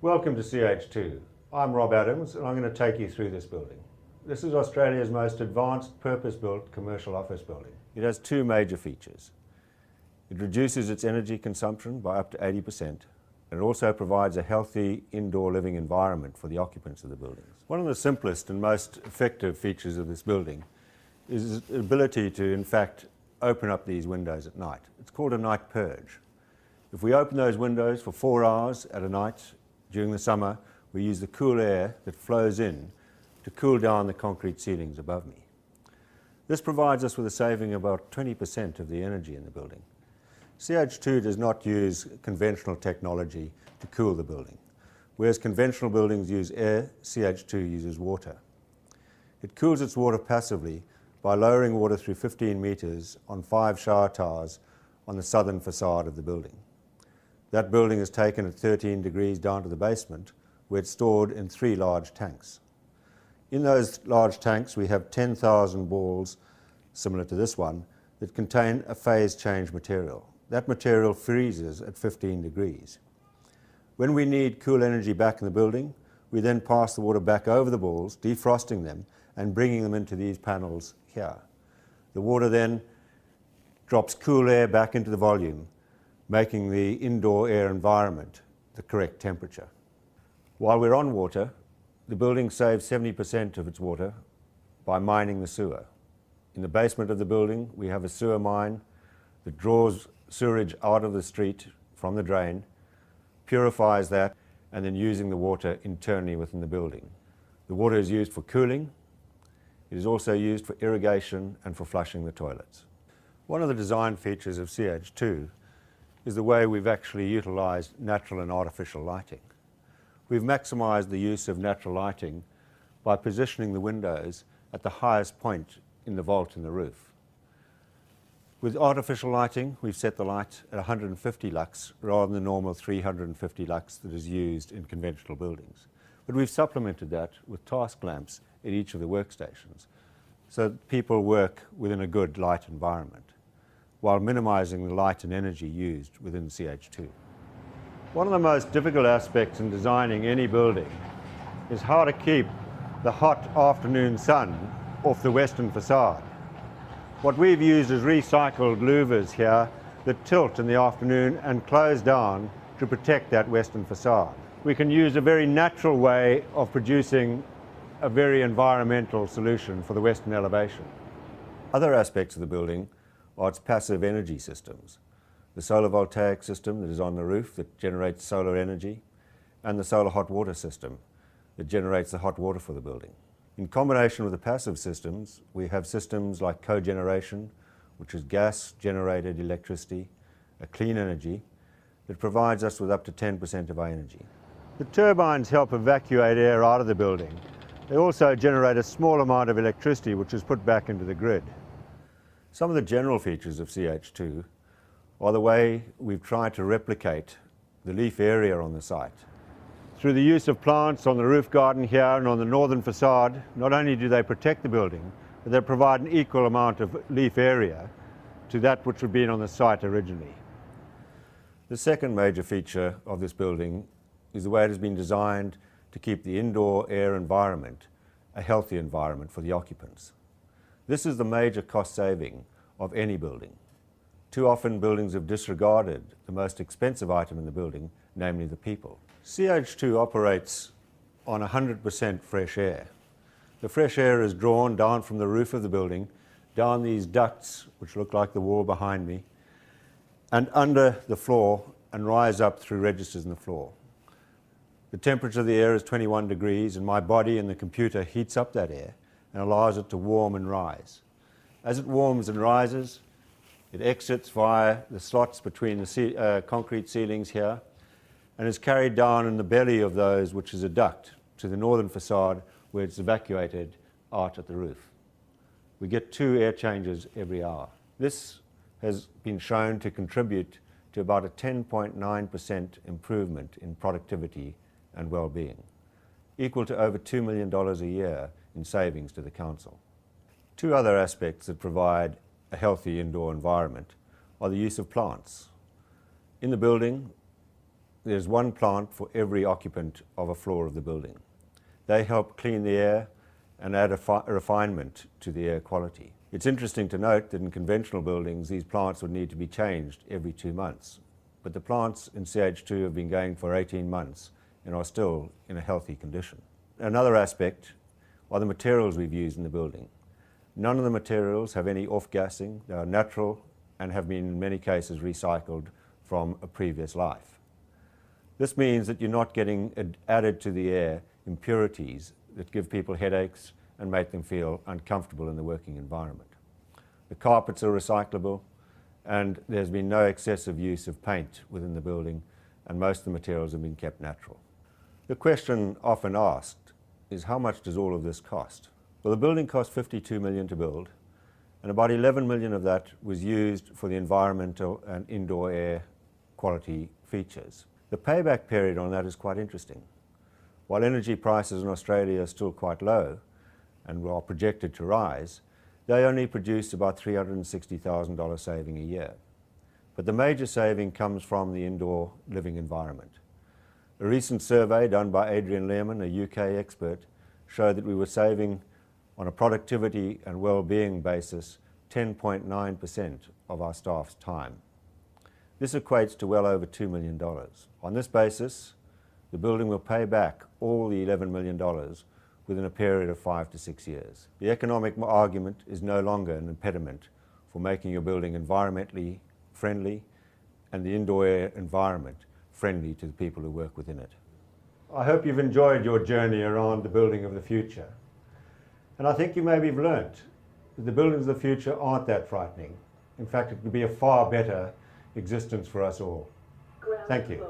Welcome to CH2. I'm Rob Adams and I'm going to take you through this building. This is Australia's most advanced purpose-built commercial office building. It has two major features. It reduces its energy consumption by up to 80%, and it also provides a healthy indoor living environment for the occupants of the buildings. One of the simplest and most effective features of this building is the ability to, in fact, open up these windows at night. It's called a night purge. If we open those windows for 4 hours at a night during the summer, we use the cool air that flows in to cool down the concrete ceilings above me. This provides us with a saving of about 20% of the energy in the building. CH2 does not use conventional technology to cool the building. Whereas conventional buildings use air, CH2 uses water. It cools its water passively by lowering water through 15 meters on 5 shower towers on the southern facade of the building. That building is taken at 13 degrees down to the basement, where it's stored in 3 large tanks. In those large tanks, we have 10,000 balls, similar to this one, that contain a phase change material. That material freezes at 15 degrees. When we need cool energy back in the building, we then pass the water back over the balls, defrosting them and bringing them into these panels here. The water then drops cool air back into the volume, making the indoor air environment the correct temperature. While we're on water, the building saves 70% of its water by mining the sewer. In the basement of the building, we have a sewer mine that draws sewerage out of the street from the drain, purifies that, and then using the water internally within the building. The water is used for cooling. It is also used for irrigation and for flushing the toilets. One of the design features of CH2 is the way we've actually utilised natural and artificial lighting. We've maximised the use of natural lighting by positioning the windows at the highest point in the vault in the roof. With artificial lighting, we've set the light at 150 lux rather than the normal 350 lux that is used in conventional buildings. But we've supplemented that with task lamps at each of the workstations so that people work within a good light environment, while minimising the light and energy used within CH2. One of the most difficult aspects in designing any building is how to keep the hot afternoon sun off the western facade. What we've used is recycled louvers here that tilt in the afternoon and close down to protect that western facade. We can use a very natural way of producing a very environmental solution for the western elevation. Other aspects of the building are its passive energy systems. The solar voltaic system that is on the roof that generates solar energy, and the solar hot water system that generates the hot water for the building. In combination with the passive systems, we have systems like cogeneration, which is gas-generated electricity, a clean energy that provides us with up to 10% of our energy. The turbines help evacuate air out of the building. They also generate a small amount of electricity which is put back into the grid. Some of the general features of CH2 are the way we've tried to replicate the leaf area on the site. Through the use of plants on the roof garden here and on the northern facade, not only do they protect the building, but they provide an equal amount of leaf area to that which had been on the site originally. The second major feature of this building is the way it has been designed to keep the indoor air environment a healthy environment for the occupants. This is the major cost saving of any building. Too often buildings have disregarded the most expensive item in the building, namely the people. CH2 operates on 100% fresh air. The fresh air is drawn down from the roof of the building, down these ducts, which look like the wall behind me, and under the floor and rise up through registers in the floor. The temperature of the air is 21 degrees and my body and the computer heats up that air and allows it to warm and rise. As it warms and rises, it exits via the slots between the concrete ceilings here and is carried down in the belly of those, which is a duct, to the northern facade where it's evacuated out at the roof. We get 2 air changes every hour. This has been shown to contribute to about a 10.9% improvement in productivity and well-being, equal to over $2 million a year in savings to the council. 2 other aspects that provide a healthy indoor environment are the use of plants. In the building, there's one plant for every occupant of a floor of the building. They help clean the air and add a refinement to the air quality. It's interesting to note that in conventional buildings, these plants would need to be changed every 2 months. But the plants in CH2 have been going for 18 months and are still in a healthy condition. Another aspect are the materials we've used in the building. None of the materials have any off-gassing. They are natural and have been in many cases recycled from a previous life. This means that you're not getting added to the air impurities that give people headaches and make them feel uncomfortable in the working environment. The carpets are recyclable, and there's been no excessive use of paint within the building, and most of the materials have been kept natural. The question often asked is, how much does all of this cost? Well, the building cost $52 million to build, and about $11 million of that was used for the environmental and indoor air quality features. The payback period on that is quite interesting. While energy prices in Australia are still quite low and are projected to rise, they only produce about $360,000 saving a year. But the major saving comes from the indoor living environment. A recent survey done by Adrian Lehrman, a UK expert, showed that we were saving, on a productivity and well-being basis, 10.9% of our staff's time. This equates to well over $2 million. On this basis, the building will pay back all the $11 million within a period of 5 to 6 years. The economic argument is no longer an impediment for making your building environmentally friendly and the indoor air environment friendly to the people who work within it. I hope you've enjoyed your journey around the building of the future. And I think you maybe have learnt that the buildings of the future aren't that frightening. In fact, it could be a far better existence for us all. Thank you.